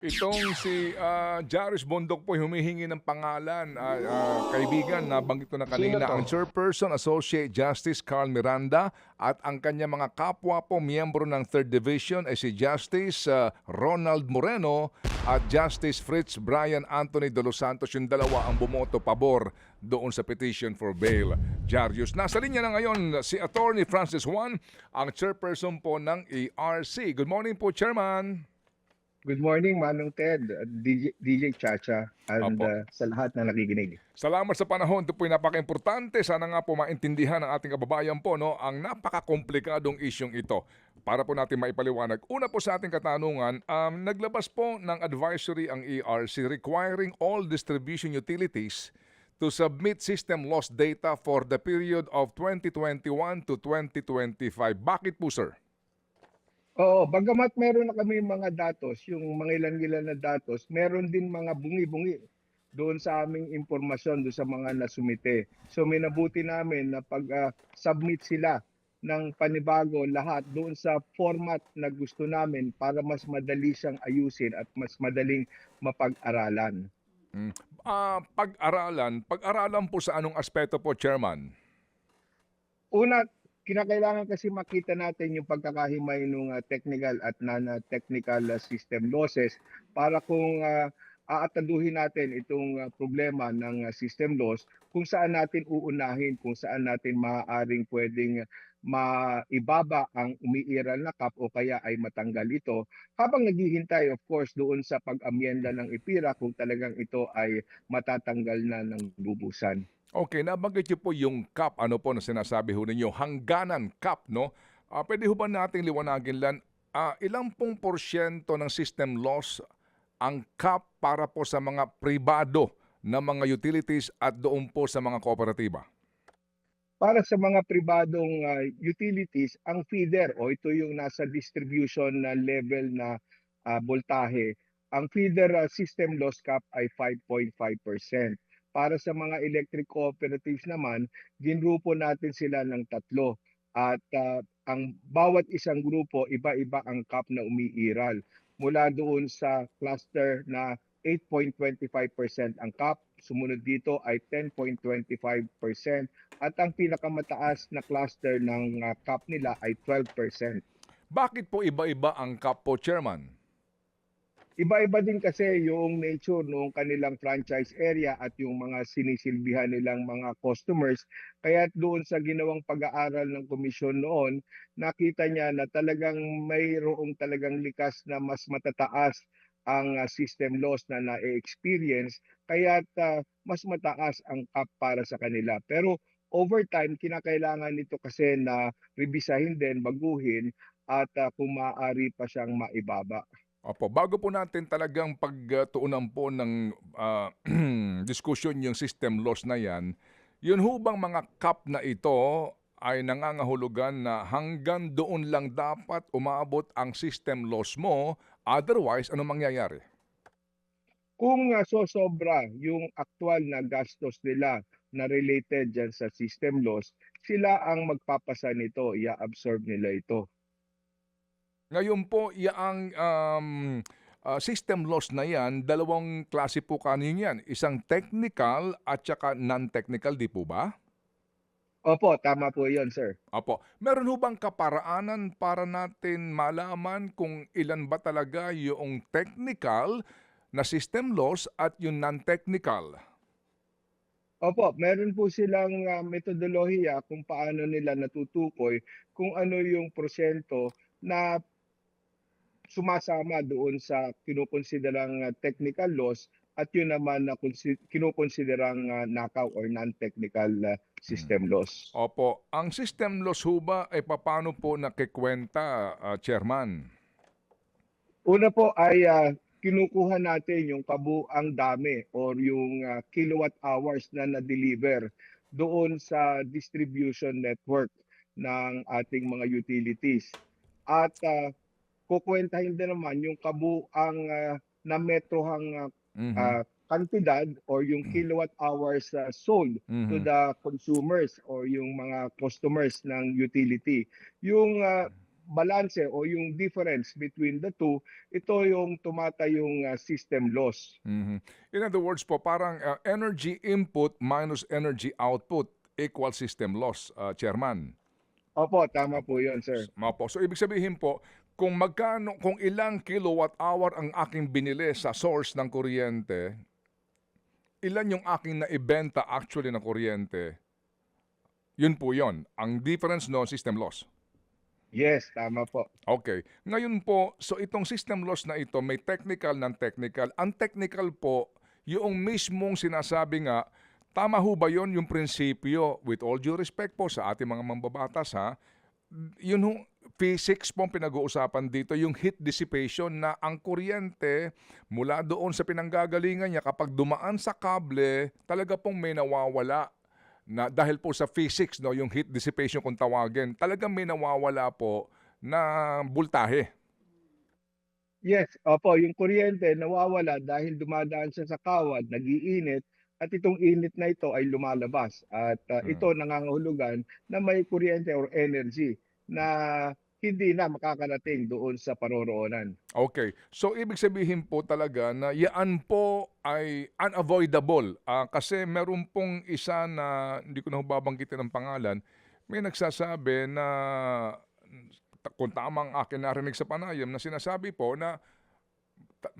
Itong si, Jarius Bondok po humihingi ng pangalan, kaibigan nabanggit ko na Sino kanina ang 'to? Chairperson Associate Justice Carl Miranda at ang kanyang mga kapwa po miyembro ng 3rd Division ay si Justice, Ronald Moreno at Justice Fritz Brian Anthony de los Santos, yung dalawa ang bumoto pabor doon sa petition for bail. Jarius, nasa linya na ngayon si Attorney Francis Juan, ang Chairperson po ng ERC. Good morning po, Chairman. Good morning, Manong Ted, at DJ Chacha, and Opo. sa lahat na nakikinig. Salamat sa panahon. Ito po'y napaka-importante. Sana nga po maintindihan ng ating kababayan po no, ang napaka-komplikadong isyong ito. Para po natin maipaliwanag. Una po sa ating katanungan, naglabas po ng advisory ang ERC requiring all distribution utilities to submit system loss data for the period of 2021 to 2025. Bakit po, sir? Oo, bagamat meron na kami mga datos, yung mga ilan-ilan na datos, meron din mga bungi-bungi doon sa aming impormasyon doon sa mga nasumite. So minabuti namin na pag-submit sila ng panibago lahat doon sa format na gusto namin para mas madali siyang ayusin at mas madaling mapag-aralan. Mm. Pag-aralan po sa anong aspeto po, Chairman? Una, kinakailangan kasi makita natin yung pagkakahimay ng technical at non-technical system losses para kung aataduhin natin itong problema ng system loss, kung saan natin uunahin, kung saan natin maaaring pwedeng maibaba ang umiiral na cap o kaya ay matanggal ito habang naghihintay of course doon sa pag-amyenda ng IPIRA kung talagang ito ay matatanggal na ng lubusan. Okay, nabanggit niyo po yung cap, ano po na sinasabi ho ninyo, hangganan cap, no? Pwede ho ba nating liwanagin lang, ilang pong porsyento ng system loss ang cap para po sa mga pribado na mga utilities at doon po sa mga kooperatiba? Para sa mga pribadong utilities, ang feeder o ito yung nasa distribution na level na voltahe, ang feeder system loss cap ay 5.5%. Para sa mga electric cooperatives naman, ginrupo natin sila ng tatlo. At ang bawat isang grupo, iba-iba ang cap na umiiral. Mula doon sa cluster na 8.25% ang cap, sumunod dito ay 10.25%, at ang pinakamataas na cluster ng cap nila ay 12%. Bakit po iba-iba ang cap po, Chairman? Iba-iba din kasi yung nature ng kanilang franchise area at yung mga sinisilbihan nilang mga customers. Kaya doon sa ginawang pag-aaral ng komisyon noon, nakita niya na talagang mayroong talagang likas na mas matataas ang system loss na na-experience, kaya mas mataas ang cap para sa kanila. Pero over time, kinakailangan nito kasi na rebisahin din, baguhin, at kung maaari pa siyang maibaba. Opo, bago po natin talagang pagtuunan po ng diskusyon yung system loss na yan, yun ho bang mga cap na ito ay nangangahulugan na hanggang doon lang dapat umabot ang system loss mo, otherwise ano mangyayari? Kung sosobra yung aktual na gastos nila na related dyan sa system loss, sila ang magpapasa nito, i-absorb nila ito. Ngayon po, yaang system loss na yan, dalawang klase po kanin yan. Isang technical at saka non-technical, di po ba? Opo, tama po yun, sir. Opo. Meron ho bang kaparaanan para natin malaman kung ilan ba talaga yung technical na system loss at yung non-technical? Opo, meron po silang metodolohiya kung paano nila natutukoy kung ano yung porsyento na sumasama doon sa kinukonsiderang technical loss at yun naman na kinukonsiderang knockout or non-technical Hmm. system loss. Opo. Ang system loss ho ba ay papaano po nakikwenta, Chairman? Una po ay kinukuha natin yung kabuang dami or yung kilowatt hours na na-deliver doon sa distribution network ng ating mga utilities. At kukwentahin din naman yung kabuang na metrohang Mhm. kantidad or yung kilowatt hours sold to Mhm. the consumers or yung mga customers ng utility. Yung balanse o yung difference between the two, ito yung tumatayong system loss. Mhm. In other words po, parang energy input minus energy output equal system loss, Chairman. Opo, tama po Opo. yun, sir. Opo. So ibig sabihin po, kung ilang kilowatt hour ang aking binili sa source ng kuryente, ilan yung aking naibenta actually ng kuryente, yun po yun. Ang difference no, system loss. Yes, tama po. Okay. Ngayon po, so itong system loss na ito, may technical, non-technical. Ang technical po, yung mismong sinasabi nga, tama ho ba yun yung prinsipyo, with all due respect po sa ating mga mambabatas ha, yun ho, physics po ang pinag-uusapan dito, yung heat dissipation na ang kuryente mula doon sa pinanggagalingan niya kapag dumaan sa kable, talaga pong may nawawala na dahil po sa physics, no, yung heat dissipation kung tawagin, talagang may nawawala po na boltahe. Yes, opo, yung kuryente nawawala dahil dumadaan siya sa kawad, nag-iinit, at itong init na ito ay lumalabas. At Mm. ito nangangahulugan na may kuryente or energy na hindi na makakarating doon sa paroroonan. Okay. So, ibig sabihin po talaga na yaan po ay unavoidable. Kasi meron pong isa na, hindi ko na ho babanggitin ang pangalan, may nagsasabi na, kung tama ang akin narinig sa panayam, na sinasabi po na ta-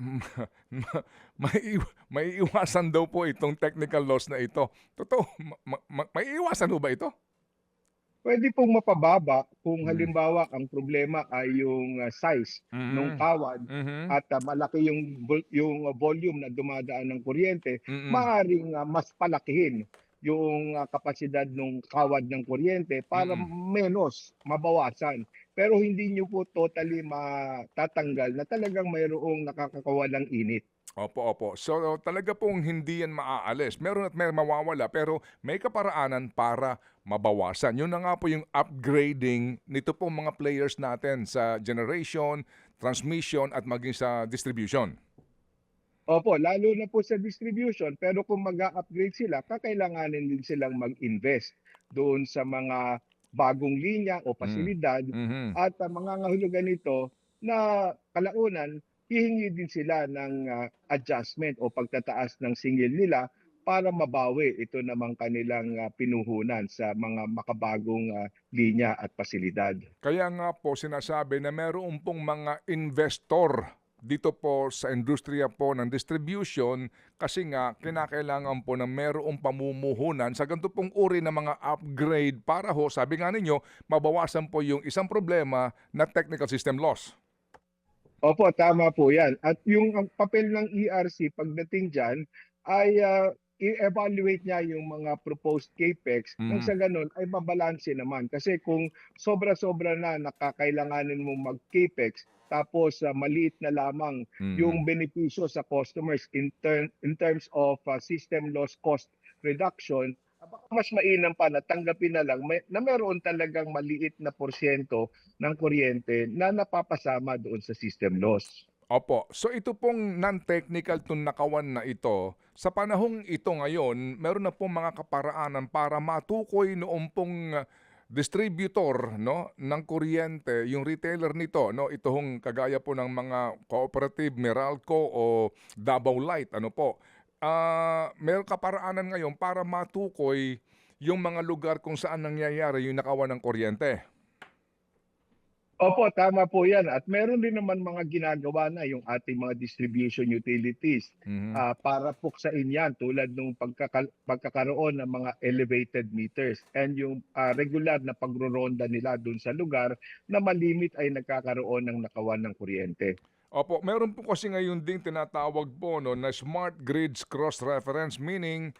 maiiwasan daw po itong technical loss na ito. Totoo, maiiwasan ho ba ito? Pwede pong mapababa kung Mm. halimbawa ang problema ay yung size ng Mhm. kawad Mhm. at malaki yung volume na dumadaan ng kuryente, Mm. maaaring mas palakihin yung kapasidad ng kawad ng kuryente para Mm. menos mabawasan. Pero hindi niyo po totally matatanggal na talagang mayroong nakakakawalang init. Opo, opo. So, talaga pong hindi yan maaalis. Meron at may mawawala pero may kaparaanan para mabawasan. Yun na nga po yung upgrading nito pong mga players natin sa generation, transmission at maging sa distribution. Opo, lalo na po sa distribution, pero kung mag-a-upgrade sila, kakailanganin din silang mag-invest doon sa mga bagong linya o Mm. pasilidad Mhm. at mangangahulugan nito na kalaunan hihingi din sila ng adjustment o pagtataas ng singil nila para mabawi ito namang kanilang pinuhunan sa mga makabagong linya at pasilidad. Kaya nga po sinasabi na meron pong mga investor dito po sa industriya po ng distribution kasi nga kinakailangan po na merong pamumuhunan sa ganito pong uri ng mga upgrade para ho, sabi nga ninyo, mabawasan po yung isang problema na technical system loss. Opo, tama po 'yan. At yung ang papel ng ERC pagdating diyan ay i-evaluate niya yung mga proposed capex nang Mhm. sa gano'n ay mabalanse naman. Kasi kung sobra-sobra na nakakailanganin mong mag-capex tapos maliit na lamang Mhm. yung benepisyo sa customers in terms of system loss cost reduction, baka mas mainam pa na tanggapin na lang na meron talagang maliit na porsiyento ng kuryente na napapasama doon sa system loss. Opo. So ito pong non-technical tunakawan na ito, sa panahong ito ngayon, meron na pong mga kaparaanan para matukoy noong pong distributor no ng kuryente, yung retailer nito no, ito hong kagaya po ng mga cooperative, Meralco o Davao Light ano po. Meron kaparaanan ngayon para matukoy yung mga lugar kung saan nangyayari yung nakawan ng kuryente. Opo, tama po 'yan at meron din naman mga ginagawa na yung ating mga distribution utilities, Mhm. para puksain 'yan tulad nung pagkakaroon ng mga elevated meters and yung regular na pagroronda nila dun sa lugar na malimit ay nagkakaroon ng nakawan ng kuryente. Opo, meron po kasi ngayon ding tinatawag po no, na smart grids cross-reference, meaning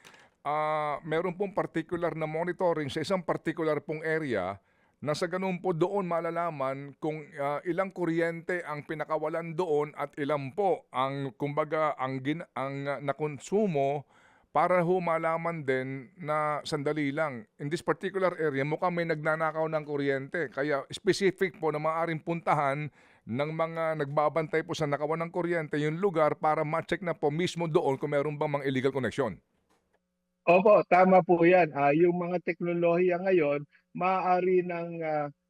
meron pong particular na monitoring sa isang particular pong area na sa ganun po doon malalaman kung ilang kuryente ang pinakawalan doon at ilan po ang kumbaga ang nakonsumo para ho malaman din na sandali lang. In this particular area, mukhang may nagnanakaw ng kuryente. Kaya specific po na maaaring puntahan ng mga nagbabantay po sa nakawan ng kuryente yung lugar para ma-check na po mismo doon kung meron bang mga illegal connection. Opo, tama po 'yan. Yung mga teknolohiya ngayon maaari ng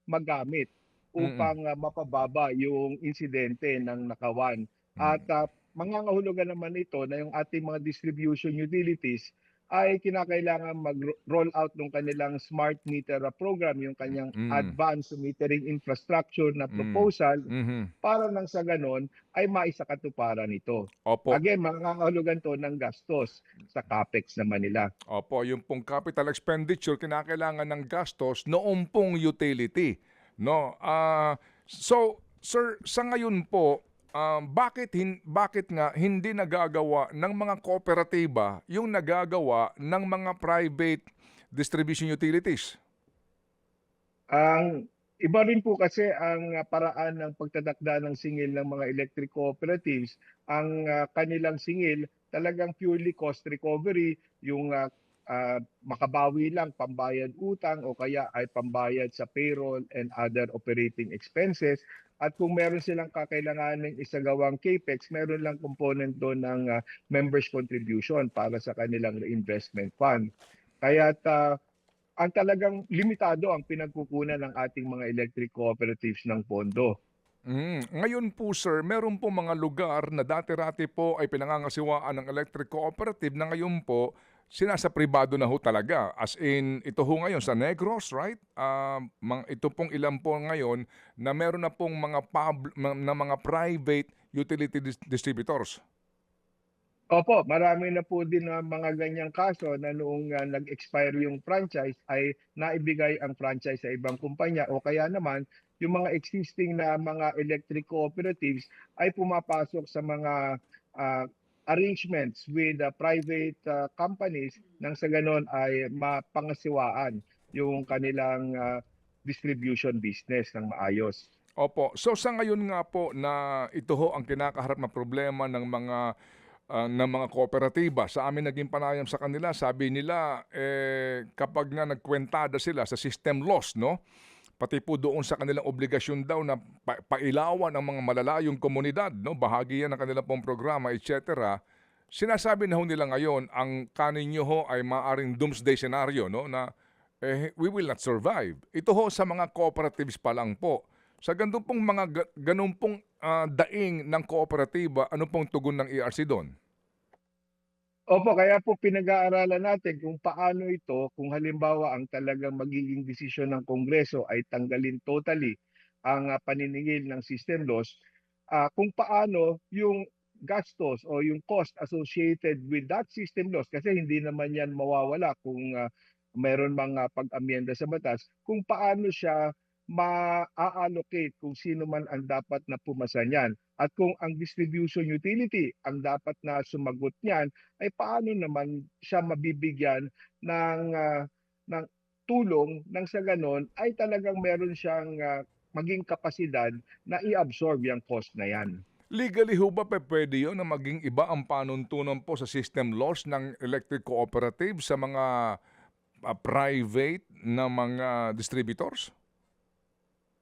magamit Mm. upang mapababa yung insidente ng nakawan. At Mm. mangangahulugan naman ito na yung ating mga distribution utilities ay kinakailangan mag-roll out ng kanilang smart meter program, yung kanyang Mm. advanced metering infrastructure na Mm. proposal Mhm. para nang sa ganon ay maisakatuparan ito. Opo. Again, mangangahulugan 'to ng gastos sa CAPEX naman nila. Opo, yung pong capital expenditure kinakailangan ng gastos noong pong utility, 'no? So sir, sa ngayon po, bakit nga hindi nagagawa ng mga kooperatiba yung nagagawa ng mga private distribution utilities? Ang iba rin po kasi ang paraan ng pagtatakda ng singil ng mga electric cooperatives, ang kanilang singil talagang purely cost recovery, yung makabawi lang pambayad utang o kaya ay pambayad sa payroll and other operating expenses. At kung meron silang kakailanganing isagawang CAPEX, meron lang component doon ng members contribution para sa kanilang reinvestment fund. Kaya ang talagang limitado ang pinagkukunan ng ating mga electric cooperatives ng pondo. Ngayon po sir, meron po mga lugar na dati-rati po ay pinangangasiwaan ng electric cooperative na ngayon po sinasa pribado na ho talaga. As in, ito ho ngayon sa Negros, right? Ito pong ilan po ngayon na meron na pong na mga private utility distributors. Opo, marami na po din na mga ganyang kaso na noong nag-expire yung franchise ay naibigay ang franchise sa ibang kumpanya o kaya naman yung mga existing na mga electric cooperatives ay pumapasok sa mga ah, arrangements with private companies nang sa ganon ay mapangasiwaan yung kanilang distribution business ng maayos. Opo. So sa ngayon nga po na ito ho ang kinakaharap na problema ng mga kooperatiba. Sa amin naging panayam sa kanila, sabi nila kapag nga nagkwentada sila sa system loss, no? Pati po doon sa kanilang obligasyon daw na pailawan ang mga malalayong komunidad, no? Bahagi yan ng kanilang pong programa, etc. Sinasabi na ho nila ngayon, ang kanin nyo ho ay maaring doomsday scenario, no? Na we will not survive. Ito ho sa mga cooperatives pa lang po. Sa ganun pong ganun pong daing ng kooperatiba, ano pong tugon ng ERC doon? Opo, kaya po pinag-aaralan natin kung paano ito, kung halimbawa ang talagang magiging desisyon ng Kongreso ay tanggalin totally ang paniningil ng system loss, kung paano yung gastos o yung cost associated with that system loss, kasi hindi naman yan mawawala kung meron mga pag-amyenda sa batas, kung paano siya ma-allocate kung sino man ang dapat na pumasa niyan. At kung ang distribution utility ang dapat na sumagot niyan, ay paano naman siya mabibigyan ng ng tulong nang sa ganon ay talagang meron siyang maging kapasidad na i-absorb yung cost na yan. Legally ho ba pwede yun na maging iba ang panuntunan po sa system loss ng electric cooperative sa mga private na mga distributors?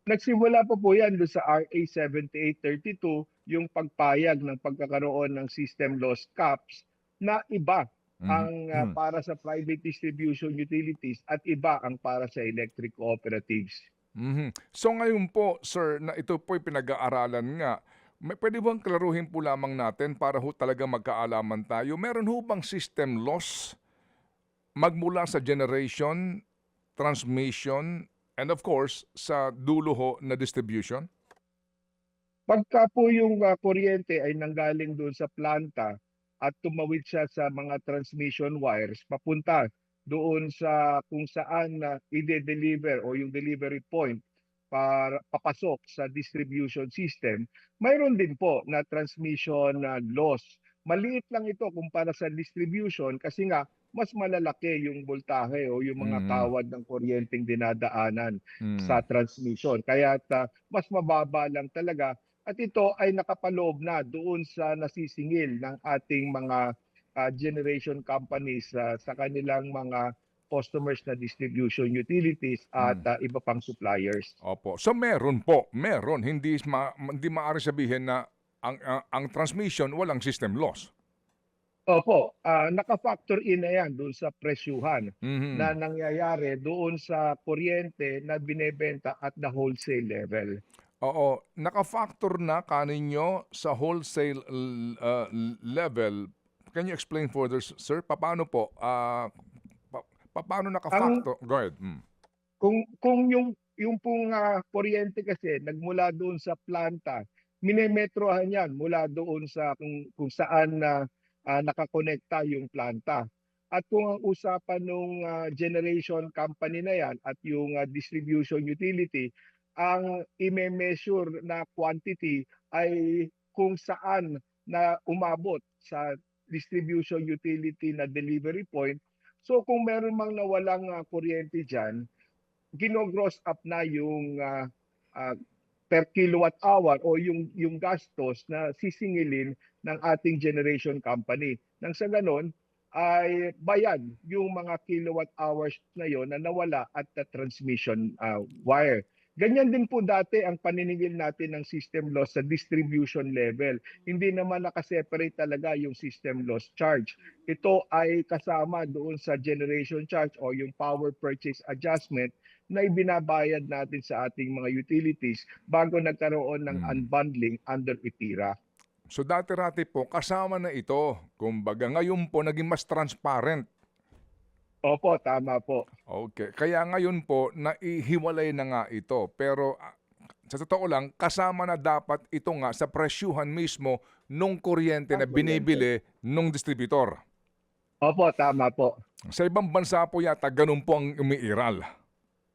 Nagsimula po yan doon sa RA 7832, yung pagpayag ng pagkakaroon ng system loss caps na iba Mhm. ang Mhm. para sa private distribution utilities at iba ang para sa electric cooperatives. Mhm. So ngayon po, sir, na ito po'y pinag-aaralan nga, pwede bang klaruhin po lamang natin para ho talaga magkaalaman tayo? Meron ho bang system loss magmula sa generation, transmission, and of course, sa dulo ho na distribution? Pagka po yung kuryente ay nanggaling doon sa planta at tumawid siya sa mga transmission wires papunta doon sa kung saan ide-deliver o yung delivery point para papasok sa distribution system, mayroon din po na transmission loss. Maliit lang ito kumpara sa distribution kasi nga mas malalaki yung voltahe o yung mga Mhm. kawad ng kuryenteng dinadaanan sa Mm. transmission. Kaya mas mababa lang talaga at ito ay nakapaloob na doon sa nasisingil ng ating mga generation companies sa kanilang mga customers na distribution utilities at Mm. iba pang suppliers. Opo. So meron po, meron. Hindi maaari sabihin na ang transmission walang system loss. Opo, naka-factor in na 'yan doon sa presyuhan na Mhm. nangyayari doon sa kuryente na binebenta at the wholesale level. Oo, naka-factor na kaninyo sa wholesale level. Can you explain further, sir? Papaano po? Pa papaano Ang naka-factor? Go ahead. kung yung pong, kuryente kasi nagmula doon sa planta, minemetrohan 'yan mula doon sa kung saan na, nakakonekta yung planta. At kung ang usapan nung, generation company na 'yan at yung, distribution utility, ang ime-measure na quantity ay kung saan na umabot sa distribution utility na delivery point. So kung meron mang nawalang, kuryente diyan, gino-gross up na yung ah, per kilowatt hour o yung gastos na sisingilin ng ating generation company. Nang sa ganon ay bayad yung mga kilowatt hours na yon na nawala at the transmission wire. Ganyan din po dati ang paniningil natin ng system loss sa distribution level. Hindi naman nakaseparate talaga yung system loss charge. Ito ay kasama doon sa generation charge o yung power purchase adjustment na ibinabayad natin sa ating mga utilities bago nagkaroon ng Mm. unbundling under IPIRA. So dati-rati po kasama na ito. Kumbaga ngayon po naging mas transparent. Opo, tama po. Okay. Kaya ngayon po naihiwalay na nga ito. Pero sa totoo lang, kasama na dapat ito nga sa presyuhan mismo nung kuryente Ang na kuryente. binibili nung distributor. Opo, tama po. Sa ibang bansa po yata ganun po ang umiiral.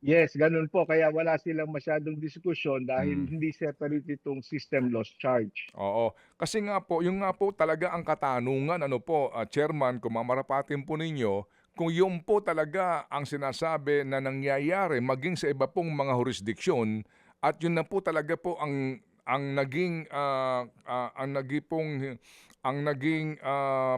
Yes, ganun po. Kaya wala silang masyadong diskusyon dahil Mm. hindi separate itong system loss charge. Oo. Kasi nga po, yung nga po talaga ang katanungan, ano po, Chairman, kung mamarapatin po ninyo, kung yun po talaga ang sinasabi na nangyayari maging sa iba pong mga jurisdiksyon at yun na po talaga po ang naging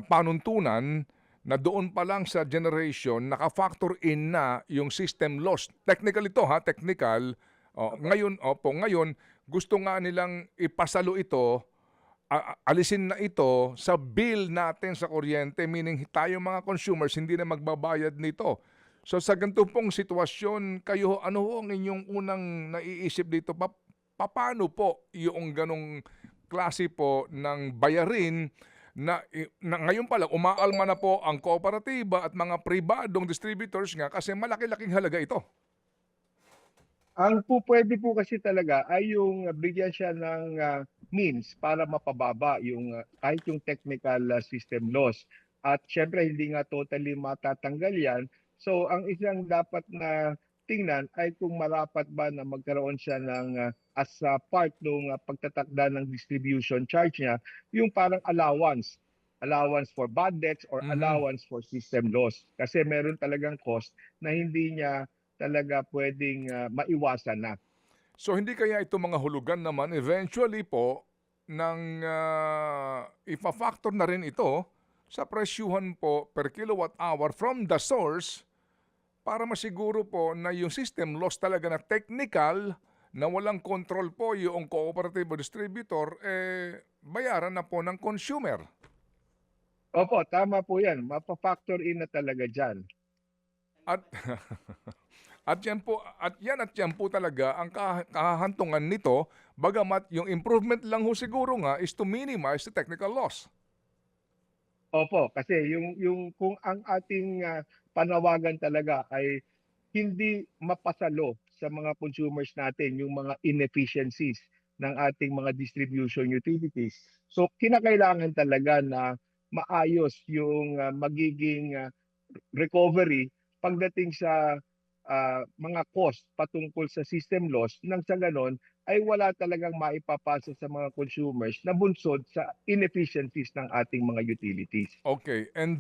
panuntunan na doon pa lang sa generation naka-factor in na yung system loss. Technical ito ha, technical. Opo. Ngayon gusto nga nilang ipasalo ito, alisin na ito sa bill natin sa kuryente, meaning tayo mga consumers hindi na magbabayad nito. So sa ganito pong sitwasyon, kayo ano ho ang inyong unang naiisip dito? Papaano po yung ganong klase po ng bayarin na ngayon pa lang umaalma na po ang kooperatiba at mga pribadong distributors nga kasi malaki-laking halaga ito. Ang pupuwede po kasi talaga ay yung bigyan siya ng, means para mapababa yung, kahit yung technical, system loss. At siyempre hindi nga totally matatanggal 'yan. So ang isang dapat na tingnan ay kung marapat ba na magkaroon siya ng, as a part nung, pagtatakda ng distribution charge niya, yung parang allowance. Allowance for bad debts or Mhm. allowance for system loss. Kasi meron talagang cost na hindi niya talaga puwedeng, maiwasan na. So hindi kaya ito mga hulugan naman eventually po ng ifa-factor na rin ito sa presyuhan po per kilowatt hour from the source para masiguro po na yung system loss talaga na technical na walang control po yung cooperative o distributor, bayaran na po ng consumer. Opo, tama po 'yan, mapa-factor in na talaga diyan. At at yan po talaga ang kahahantungan nito, bagamat yung improvement lang ho siguro nga is to minimize the technical loss. Opo, kasi yung kung ang ating, panawagan talaga ay hindi mapasalo sa mga consumers natin yung mga inefficiencies ng ating mga distribution utilities. So kinakailangan talaga na maayos yung, magiging, recovery pagdating sa mga cost patungkol sa system loss nang sa ganon ay wala talagang maipapasa sa mga consumers na bunsod sa inefficiencies ng ating mga utilities. Okay, and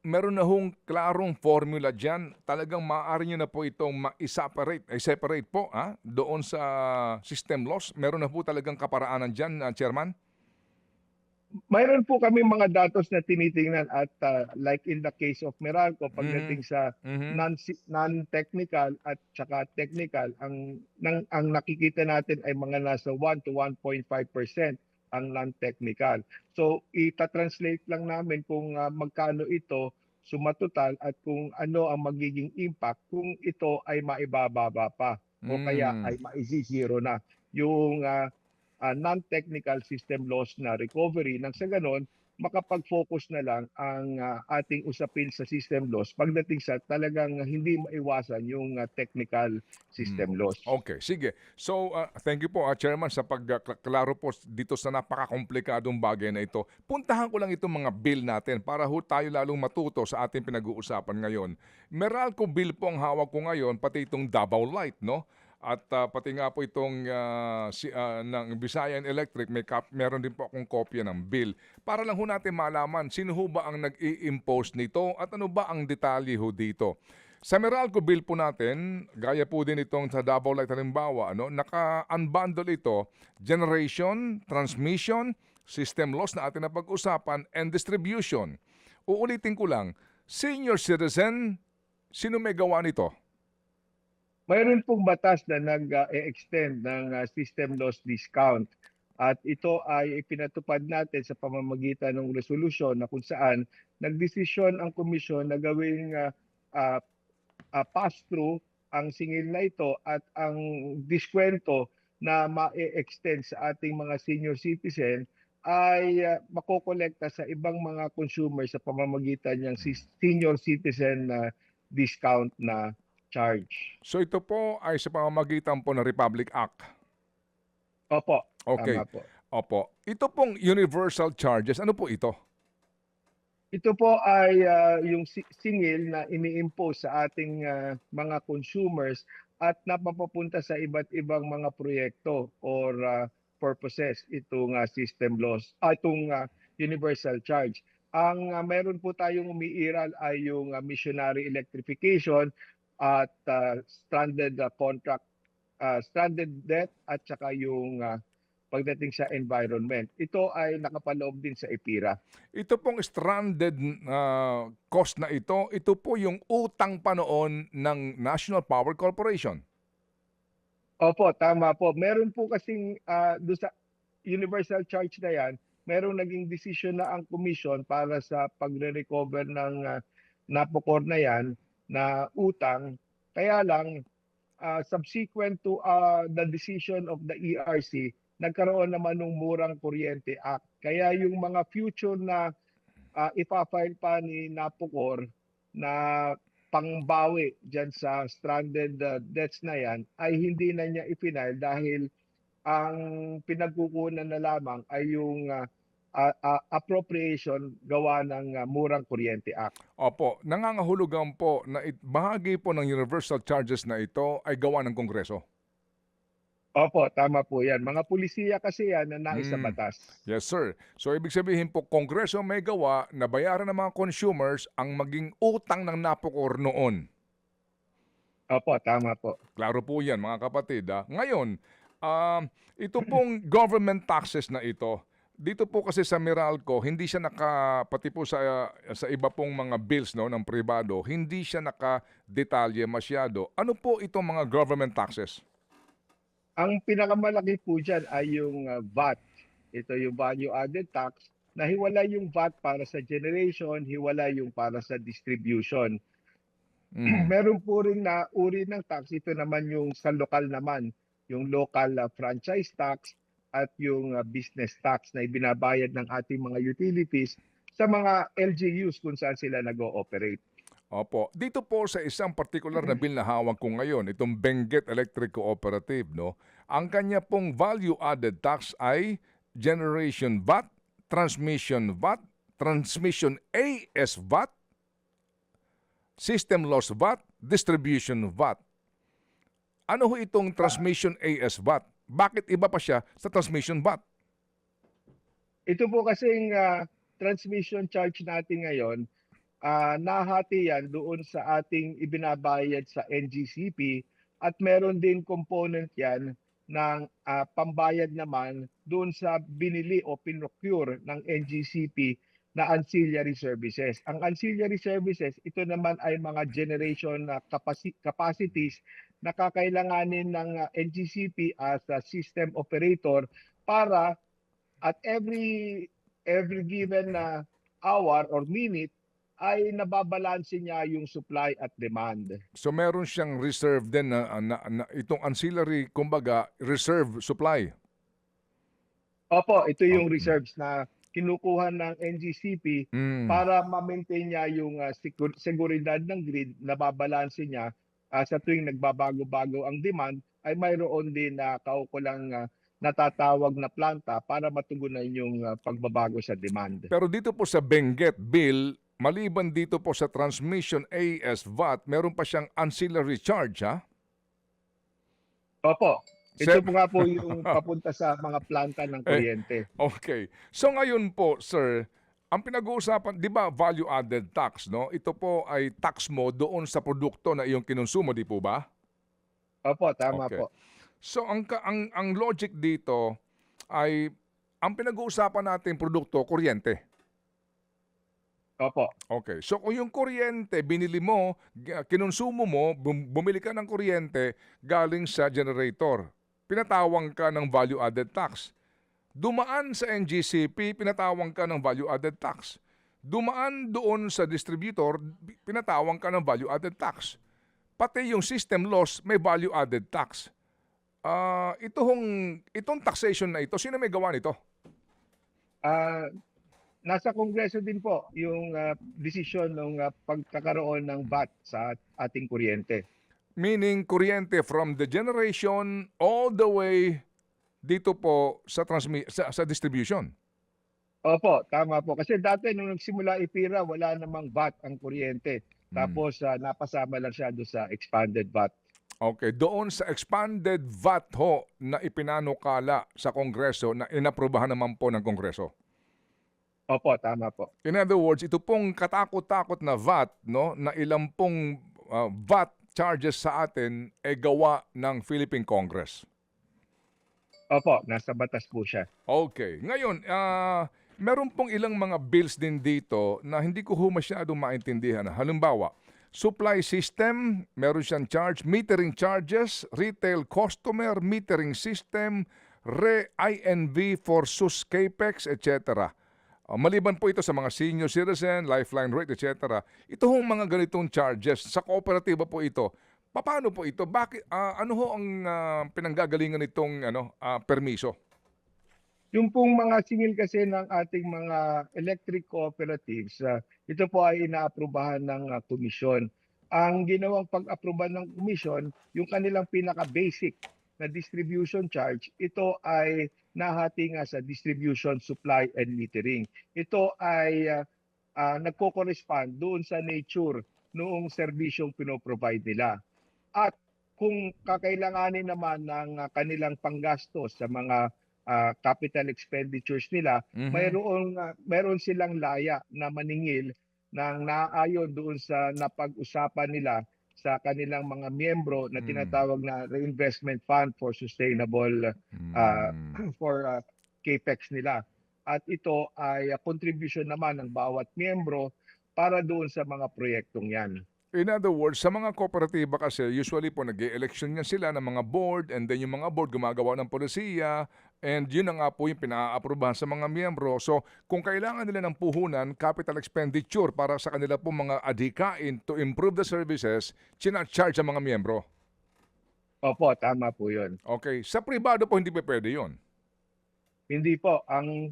meron na hong klarong formula diyan, talagang maaari niyo na po itong mai-separate separate po, doon sa system loss, meron na po talagang kaparaanan diyan, Chairman? Mayroon po kami mga datos na tinitingnan at like in the case of Meralco Mhm, pagdating sa mhm. non-technical at saka technical ang nakikita natin ay mga nasa 1 to 1.5%. ang non-technical. So ita-translate lang namin kung magkano ito sumatotal at kung ano ang magiging impact kung ito ay maibababa pa o kaya Mm. ay maisi-zero na yung non-technical system loss na recovery nang sa ganon makapag-focus na lang ang ating usapin sa system loss pagdating sa talagang hindi maiwasan yung technical Hmm. system loss. Okay, sige. So, thank you po, Chairman, sa pagkaklaro po dito sa napakakomplikadong bagay na ito. Puntahan ko lang itong mga bill natin para ho tayo lalong matuto sa ating pinag-uusapan ngayon. Meralco bill po ang hawak ko ngayon, pati itong Davao Light, no? At pati nga po itong ng Visayan Electric, meron din po akong kopya ng bill. Para lang ho natin malaman, sino ho ba ang nag-i-impose nito at ano ba ang detalye ho dito. Sa Meralco bill po natin, gaya po din itong sa Davao Light halimbawa, ano, naka-unbundle ito, generation, transmission, system loss na atin na pag-usapan, and distribution. Uulitin ko lang, senior citizen, sino may gawa nito? Mayroon pong batas na nag-extend ng system loss discount at ito ay ipinatupad natin sa pamamagitan ng resolusyon na kung saan nagdesisyon ang komisyon na gawing ah, pass-through ang singil na ito at ang diskwento na ma-extend sa ating mga senior citizen ay makokolekta sa ibang mga consumer sa pamamagitan ng senior citizen na discount na charge. So ito po ay sa pamamagitan po ng Republic Act. Opo, tama Okay. po. Opo. Ito pong universal charges, ano po ito? Ito po ay yung singil na ini-impose sa ating mga consumers at napapapunta sa iba't ibang mga proyekto or purposes itong system loss, itong universal charge. Ang meron po tayong umiiral ay yung missionary electrification at stranded debt at saka yung pagdating sa environment. Ito ay nakapaloob din sa EPIRA. Ito pong stranded cost na ito po yung utang pa noon ng National Power Corporation. Opo, tama po. Meron po kasing doon sa universal charge na yan, merong naging desisyon na ang commission para sa pagre-recover ng napokor na yan na utang. Kaya lang, subsequent to the decision of the ERC, nagkaroon naman ng Murang Kuryente Act. Kaya yung mga future na ipafile pa ni Napocor na pangbawi dyan sa stranded debts na yan ay hindi na niya ipinile dahil ang pinagkukunan na lamang ay yung appropriation gawa ng Murang Kuryente Act. Opo, nangangahulugan po na bahagi po ng universal charges na ito ay gawa ng Kongreso. Opo, tama po yan. Mga pulisiya kasi yan na nais sa Mm. batas. Yes, sir. So, ibig sabihin po, Kongreso may gawa na bayaran ng mga consumers ang maging utang ng Napocor noon. Opo, tama po. Klaro po yan, mga kapatid. Ngayon, ito pong government taxes na ito, dito po kasi sa Meralco, hindi siya pati po sa iba pong mga bills no, ng pribado, hindi siya nakadetalye masyado. Ano po itong mga government taxes? Ang pinakamalaki po dyan ay yung VAT. Ito yung value added tax na hiwala yung VAT para sa generation, hiwala yung para sa distribution. Mm. Meron po rin na uri ng tax, ito naman yung sa lokal naman, yung local franchise tax at yung business tax na ibinabayad ng ating mga utilities sa mga LGUs kung saan sila nag-ooperate. Opo. Dito po sa isang particular na bill na hawak ko ngayon, itong Benguet Electric Cooperative, no, ang kanya pong value added tax ay generation VAT, transmission VAT, transmission AS VAT, system loss VAT, distribution VAT. Ano ho itong transmission AS VAT? Bakit iba pa siya sa transmission VAT? Ito po kasing transmission charge natin ngayon, nahati yan doon sa ating ibinabayad sa NGCP at meron din component yan ng pambayad naman doon sa binili o pinrocure ng NGCP na ancillary services. Ang ancillary services, ito naman ay mga generation na capacities na kakailanganin ng NGCP as a system operator para at every given na hour or minute ay nababalanse niya yung supply at demand. So meron siyang reserve din na itong ancillary, kumbaga, reserve supply. Opo, ito yung Okay. reserves na kinukuha ng NGCP Mm. para ma-maintain niya yung seguridad ng grid, nababalanse niya sa tuwing nagbabago-bago ang demand ay mayroon din na kaukulang natatawag na planta para matugunan yung pagbabago sa demand. Pero dito po sa Benguet Bill, maliban dito po sa transmission AS VAT, meron pa siyang ancillary charge, ha? Opo, ito Sep- po nga po yung papunta sa mga planta ng Eh, kuryente. okay. So ngayon po, sir, ang pinag-uusapan, 'di ba, value added tax, no? Ito po ay tax mo doon sa produkto na iyong kinonsumo, di po ba? Opo, tama Okay. po. So ang logic dito ay ang pinag-uusapan natin produkto, kuryente. Opo. Okay. So kung yung kuryente binili mo, kinonsumo mo, bumili ka ng kuryente galing sa generator. Pinatawang ka ng value added tax. Dumaan sa NGCP, pinatawang ka ng value added tax. Dumaan doon sa distributor, pinatawang ka ng value added tax. Pati yung system loss may value added tax. Itong taxation na ito, sino may gawa nito? Ah, nasa Kongreso din po yung desisyon ng pagkakaroon ng VAT sa ating kuryente. Meaning kuryente from the generation all the way dito po sa distribution. Opo, tama po. Kasi dati nung nagsimula ipira, wala namang VAT ang kuryente. Mm. Tapos napasama lang siya doon sa expanded VAT. Okay, doon sa expanded VAT ho na ipinanukala sa Kongreso na inaprubahan naman po ng Kongreso. Opo, tama po. In other words, ito pong katakot-takot na VAT, no, na ilang pong VAT charges sa atin ay gawa ng Philippine Congress. Opo, nasa batas po siya. Okay. Ngayon, meron pong ilang mga bills din dito na hindi ko masyadong maintindihan. Halimbawa, supply system, meron siyang charge, metering charges, retail customer, metering system, INV for SUS CAPEX, etc. Maliban po ito sa mga senior citizen, lifeline rate, etc. Ito hong mga ganitong charges, sa kooperatiba po ito. Paano po ito? Bakit, ano ho ang pinanggagalingan nitong permiso? Yung pong mga singil kasi ng ating mga electric cooperatives, ito po ay inaaprubahan ng komisyon. Ang ginawang pag-aproba ng komisyon, yung kanilang pinaka-basic na distribution charge, ito ay nahati nga sa distribution, supply, and metering. Ito ay nagko-correspond doon sa nature noong serbisyong pinoprovide nila. At kung kakailanganin naman ng kanilang panggastos sa mga capital expenditures nila, Mhm. mayroon silang laya na maningil ng naayon doon sa napag-usapan nila sa kanilang mga miyembro na Mm. tinatawag na Reinvestment Fund for Sustainable uh, Mm. for capex nila. At ito ay contribution naman ng bawat miyembro para doon sa mga proyektong yan. In other words, sa mga kooperatiba kasi, usually po nag-e-election yan sila ng mga board and then yung mga board gumagawa ng polisiya and yun na nga po yung pinaaprobahan sa mga miyembro. So, kung kailangan nila ng puhunan, capital expenditure para sa kanila po mga adhikain to improve the services, charge ang mga miyembro. Opo, tama po yun. Okay. Sa pribado po, hindi pa pwede yun. Hindi po, ang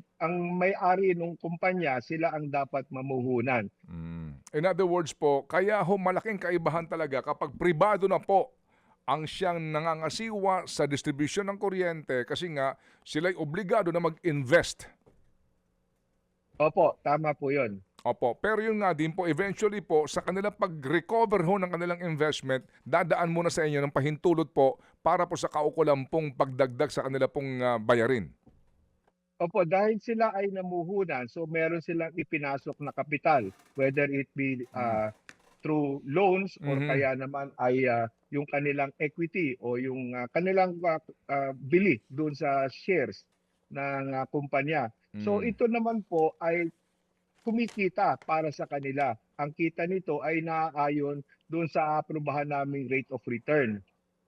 may-ari ng kumpanya, sila ang dapat mamuhunan. In other words po, kaya ho malaking kaibahan talaga kapag pribado na po ang siyang nangangasiwa sa distribution ng kuryente kasi nga sila'y obligado na mag-invest. Opo, tama po yun. Opo, pero yun nga din po, eventually po, sa kanilang pag-recover ho ng kanilang investment, dadaan muna sa inyo ng pahintulot po para po sa kaukulang pong pagdagdag sa kanila pong bayarin. Opo, dahil sila ay namuhunan, so meron silang ipinasok na kapital, whether it be through loans or Mhm. kaya naman ay yung kanilang equity o yung kanilang bili doon sa shares ng kumpanya. So Mm. ito naman po ay kumikita para sa kanila. Ang kita nito ay naaayon doon sa aprubahan naming rate of return.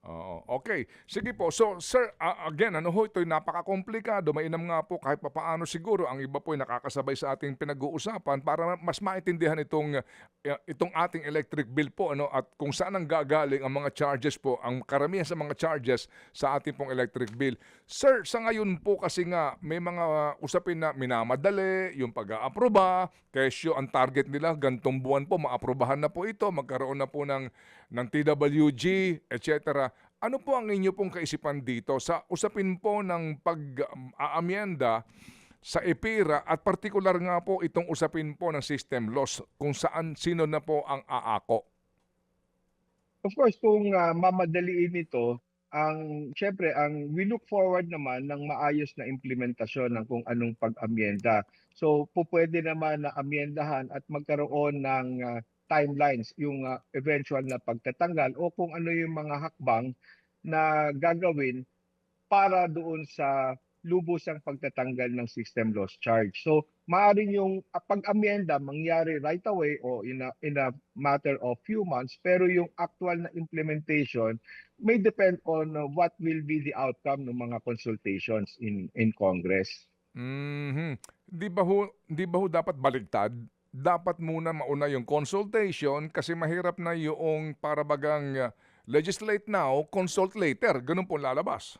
Oo, okay. Sige po. So, sir, again, ano ho, ito'y napakakomplikado. Mainam nga po kahit papaano siguro ang iba po ay nakakasabay sa ating pinag-uusapan para mas maintindihan itong ating electric bill po ano at kung saan ang gagaling ang mga charges po, ang karamihan sa mga charges sa ating pong electric bill. Sir, sa ngayon po kasi nga may mga usapin na minamadali, yung pag-aaproba, kesyo ang target nila gantong buwan po maaprobahan na po ito, magkaroon na po ng TWG, etc. Ano po ang inyo pong kaisipan dito sa usapin po ng pag-aamyenda sa EPIRA at partikular nga po itong usapin po ng system loss kung sino na po ang aako? Of course, kung mamadaliin ito, syempre, we look forward naman ng maayos na implementasyon ng kung anong pag-amyenda. So, pupwede naman na amyendahan at magkaroon ng timelines, yung eventual na pagtatanggal o kung ano yung mga hakbang na gagawin para doon sa lubusang pagtatanggal ng system loss charge. So, maaaring yung pag-amyenda mangyari right away o in a matter of few months, pero yung actual na implementation may depend on what will be the outcome ng mga consultations in Congress. Mhm. Di ba ho dapat baligtad? Dapat muna mauna yung consultation kasi mahirap na yung para bagang legislate now, consult later. Ganun po lalabas.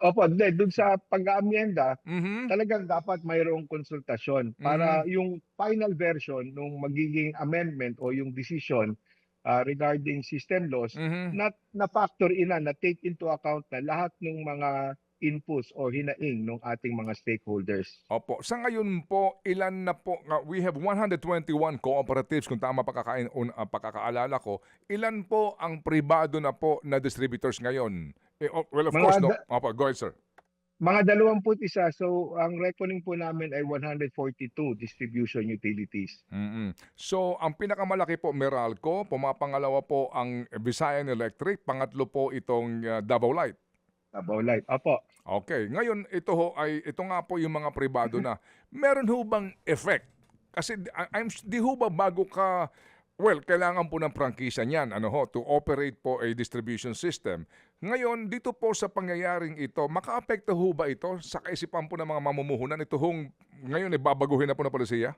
Opo, doon sa pag-aamyenda, Mhm. talagang dapat mayroong konsultasyon Mhm. para yung final version ng magiging amendment o yung decision regarding system laws Mhm. na factor in na take into account na lahat ng mga inputs o hinaing ng ating mga stakeholders. Opo. Sa ngayon po, ilan na po, we have 121 cooperatives kung tama pagkakaalala ko. Ilan po ang pribado na po na distributors ngayon? Well, of course, Mga no. da- Opo, go ahead, sir. mga 21, so ang reckoning po namin ay 142 distribution utilities. Mm. So, ang pinakamalaki po, Meralco, pumapangalawa po ang Visayan Electric, pangatlo po itong Davao Light. Davao Light. Opo. Okay, ngayon ito nga po yung mga pribado na. Meron ho bang effect? Kasi di ho ba bago ka, well, kailangan po ng prangkisa niyan, ano ho, to operate po a distribution system. Ngayon, dito po sa pangyayaring ito, makaapekto ho ba ito sa kaisipan po ng mga mamumuhunan? Ito hong ngayon babaguhin na po na polisiya?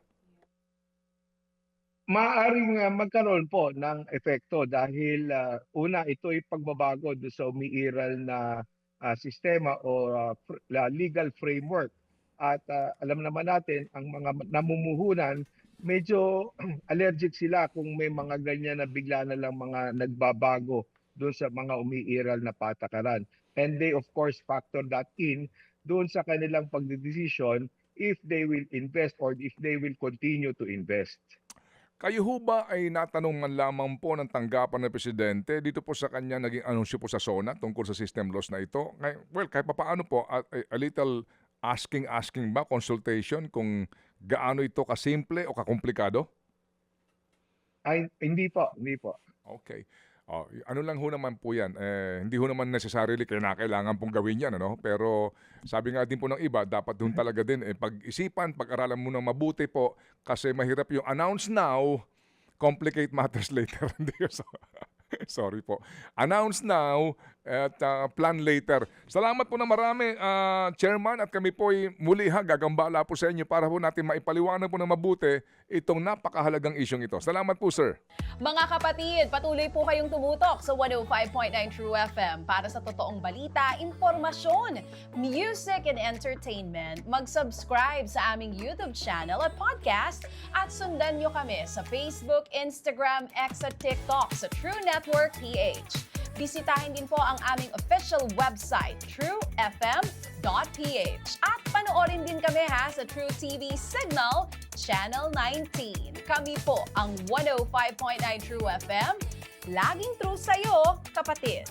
Maaaring magkaroon po ng epekto dahil una ito ay pagbabago doon sa umiiral na sistema o legal framework. At alam naman natin ang mga namumuhunan medyo allergic sila kung may mga ganyan na bigla na lang mga nagbabago doon sa mga umiiral na patakaran. And they of course factor that in doon sa kanilang pagdedesisyon if they will invest or if they will continue to invest. Kayo ho ba ay natanong man lamang po ng tanggapan ng Presidente dito po sa kanya naging anunsyo po sa SONA tungkol sa system loss na ito? Well, kahit papaano po, a little asking ba, consultation kung gaano ito kasimple o kakomplikado? Ay, hindi po, hindi po. Okay. Ano lang ho naman po yan, hindi ho naman necessarily kailangan pong gawin yan, ano? Pero sabi nga din po ng iba, dapat doon talaga din, pag-isipan, pag-aralan mo ng mabuti po, kasi mahirap yung announce now, complicate matters later. Hindi so, sorry po. Announce now at plan later. Salamat po na marami, Chairman, at kami po ay muli gagambala po sa inyo para po natin maipaliwanag po ng mabuti itong napakahalagang isyong ito. Salamat po, sir. Mga kapatid, patuloy po kayong tumutok sa 105.9 True FM para sa totoong balita, impormasyon, music and entertainment. Mag-subscribe sa aming YouTube channel at podcast at sundan nyo kami sa Facebook, Instagram, X at TikTok sa True Network PH. Bisitahin din po ang aming official website, truefm.ph. At panoorin din kami sa True TV Signal, Channel 19. Kami po ang 105.9 True FM. Laging true sa'yo, kapatid.